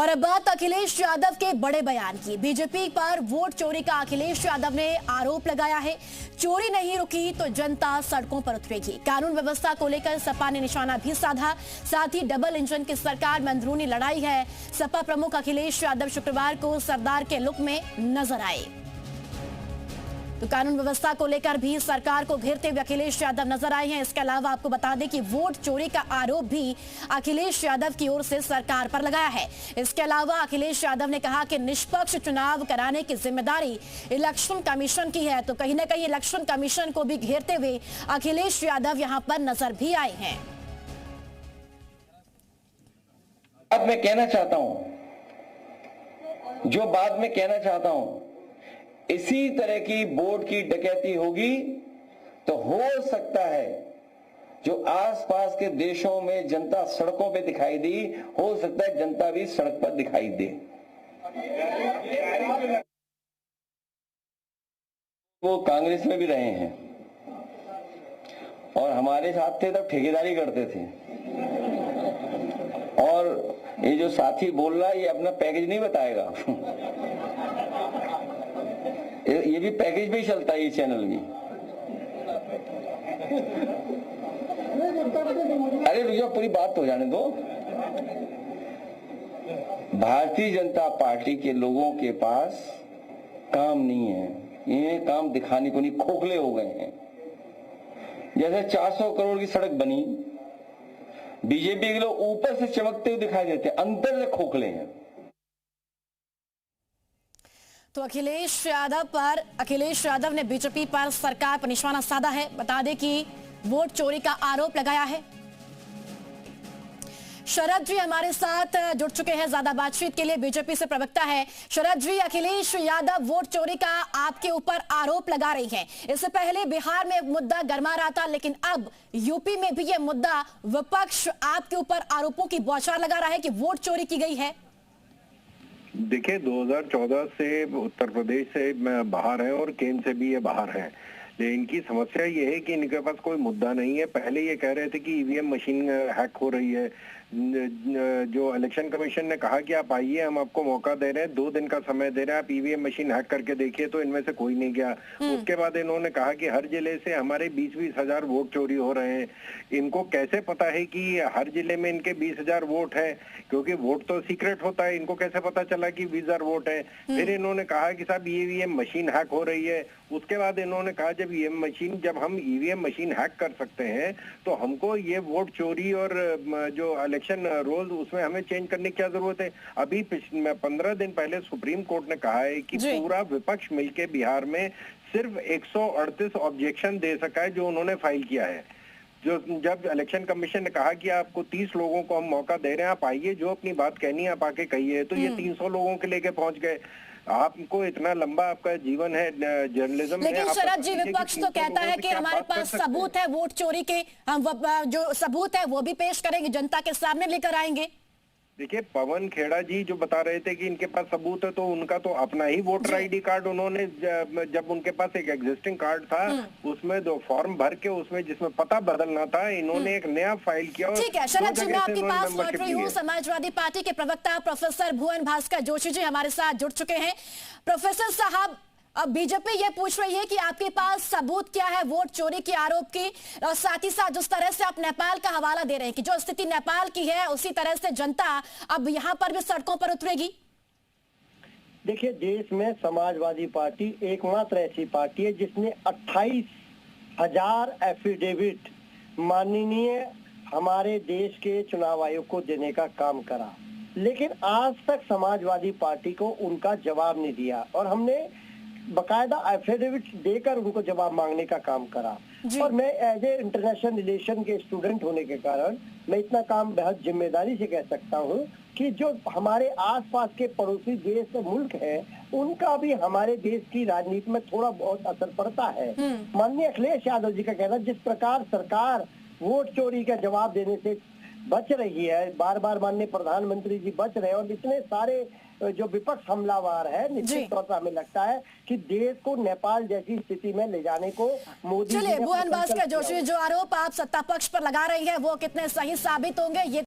और अब बात अखिलेश यादव के बड़े बयान की। बीजेपी पर वोट चोरी का अखिलेश यादव ने आरोप लगाया है। चोरी नहीं रुकी तो जनता सड़कों पर उतरेगी। कानून व्यवस्था को लेकर सपा ने निशाना भी साधा। साथ ही डबल इंजन की सरकार में अंदरूनी लड़ाई है। सपा प्रमुख अखिलेश यादव शुक्रवार को सरदार के लुक में नजर आए। तो कानून व्यवस्था को लेकर भी सरकार को घेरते हुए अखिलेश यादव नजर आए हैं। इसके अलावा आपको बता दें कि वोट चोरी का आरोप भी अखिलेश यादव की ओर से सरकार पर लगाया है। इसके अलावा अखिलेश यादव ने कहा कि निष्पक्ष चुनाव कराने की जिम्मेदारी इलेक्शन कमीशन की है। तो कहीं ना कहीं इलेक्शन कमीशन को भी घेरते हुए अखिलेश यादव यहां पर नजर भी आए हैं। अब मैं कहना चाहता हूं, इसी तरह की वोट की डकैती होगी तो हो सकता है जो आसपास के देशों में जनता सड़कों पे दिखाई दी, हो सकता है जनता भी सड़क पर दिखाई दे। वो कांग्रेस में भी रहे हैं और हमारे साथ थे तब ठेकेदारी करते थे। और ये जो साथी बोल रहा है ये अपना पैकेज नहीं बताएगा। ये भी पैकेज पे ही चलता है ये चैनल भी। अरे रुक जाओ, पूरी बात तो जाने दो। भारतीय जनता पार्टी के लोगों के पास काम नहीं है, ये काम दिखाने को नहीं, खोखले हो गए हैं। जैसे 400 करोड़ की सड़क बनी, बीजेपी के लोग ऊपर से चमकते हुए दिखाई देते, अंदर से खोखले हैं। तो अखिलेश यादव ने बीजेपी पर सरकार पर निशाना साधा है। बता दें कि वोट चोरी का आरोप लगाया है। शरद जी हमारे साथ जुड़ चुके हैं ज्यादा बातचीत के लिए, बीजेपी से प्रवक्ता है शरद जी। अखिलेश यादव वोट चोरी का आपके ऊपर आरोप लगा रही हैं। इससे पहले बिहार में मुद्दा गर्मा रहा था, लेकिन अब यूपी में भी यह मुद्दा विपक्ष आपके ऊपर आरोपों की बौछार लगा रहा है कि वोट चोरी की गई है। देखिए, 2014 से उत्तर प्रदेश से बाहर है और केंद्र से भी ये बाहर है। लेकिन इनकी समस्या ये है कि इनके पास कोई मुद्दा नहीं है। पहले ये कह रहे थे कि ईवीएम मशीन हैक हो रही है। जो इलेक्शन कमीशन ने कहा कि आप आइए, हम आपको मौका दे रहे हैं, 2 दिन का समय दे रहे हैं, आप ईवीएम मशीन हैक करके देखिए, तो इनमें से कोई नहीं गया। उसके बाद इन्होंने कहा कि हर जिले से हमारे 20-20 हजार वोट चोरी हो रहे हैं। इनको कैसे पता है कि हर जिले में इनके 20,000 वोट है, क्योंकि वोट तो सीक्रेट होता है। इनको कैसे पता चला कि 20,000 वोट है? फिर इन्होंने कहा कि साहब ईवीएम मशीन हैक हो रही है। उसके बाद इन्होंने कहा जब हम ईवीएम मशीन हैक कर सकते हैं तो हमको ये वोट चोरी और जो इलेक्शन रोल्स उसमें हमें चेंज करने की क्या जरूरत है? अभी 15 दिन पहले सुप्रीम कोर्ट ने कहा है कि पूरा विपक्ष मिलके बिहार में सिर्फ 138 ऑब्जेक्शन दे सका है जो उन्होंने फाइल किया है। जब इलेक्शन कमीशन ने कहा कि आपको 30 लोगों को हम मौका दे रहे हैं, आप आइए, जो अपनी बात कहनी है आप आके कहिए, तो ये 300 लोगों के लेके पहुंच गए। आपको इतना लंबा आपका जीवन है जर्नलिज्म में। लेकिन शरद जी, विपक्ष तो कहता है कि हमारे पास सबूत है वोट चोरी के, हम जो सबूत है वो भी पेश करेंगे, जनता के सामने लेकर आएंगे। देखिए, पवन खेड़ा जी जो बता रहे थे कि इनके पास सबूत है, तो उनका तो अपना ही वोटर आईडी कार्ड उन्होंने, जब उनके पास एक एग्जिस्टिंग कार्ड था उसमें 2 फॉर्म भर के उसमें जिसमें पता बदलना था, इन्होंने एक नया फाइल किया। ठीक है शरद जी, मैं आपके पास लौट रही हूँ। समाजवादी पार्टी के प्रवक्ता प्रोफेसर भुवन भास्कर जोशी जी हमारे साथ जुड़ चुके हैं। प्रोफेसर साहब, अब बीजेपी ये पूछ रही है कि आपके पास सबूत क्या है वोट चोरी के आरोप की, और साथ ही साथ जिस तरह से आप नेपाल का हवाला दे रहे हैं कि जो स्थिति नेपाल की है उसी तरह से जनता अब यहाँ पर भी सड़कों पर उतरेगी। देखिए, देश में समाजवादी पार्टी एकमात्र ऐसी पार्टी है जिसने 28,000 एफिडेविट माननीय हमारे देश के चुनाव आयोग को देने का काम करा, लेकिन आज तक समाजवादी पार्टी को उनका जवाब नहीं दिया। और हमने बकायदा एफिडेविट देकर उनको जवाब मांगने का काम करा। और मैं एज ए इंटरनेशनल रिलेशन के स्टूडेंट होने के कारण मैं इतना काम बहुत जिम्मेदारी से कह सकता हूँ कि जो हमारे आसपास के पड़ोसी देश मुल्क है उनका भी हमारे देश की राजनीति में थोड़ा बहुत असर पड़ता है। माननीय अखिलेश यादव जी का कहना, जिस प्रकार सरकार वोट चोरी का जवाब देने से बच रही है, बार बार माननीय प्रधानमंत्री जी बच रहे हैं, और इतने सारे जो विपक्ष हमलावर है, निश्चित तौर पर हमें लगता है कि देश को नेपाल जैसी स्थिति में ले जाने को मोदी। चलिए, भुवन भास्कर जोशी, जो आरोप आप सत्ता पक्ष पर लगा रही है वो कितने सही साबित होंगे ये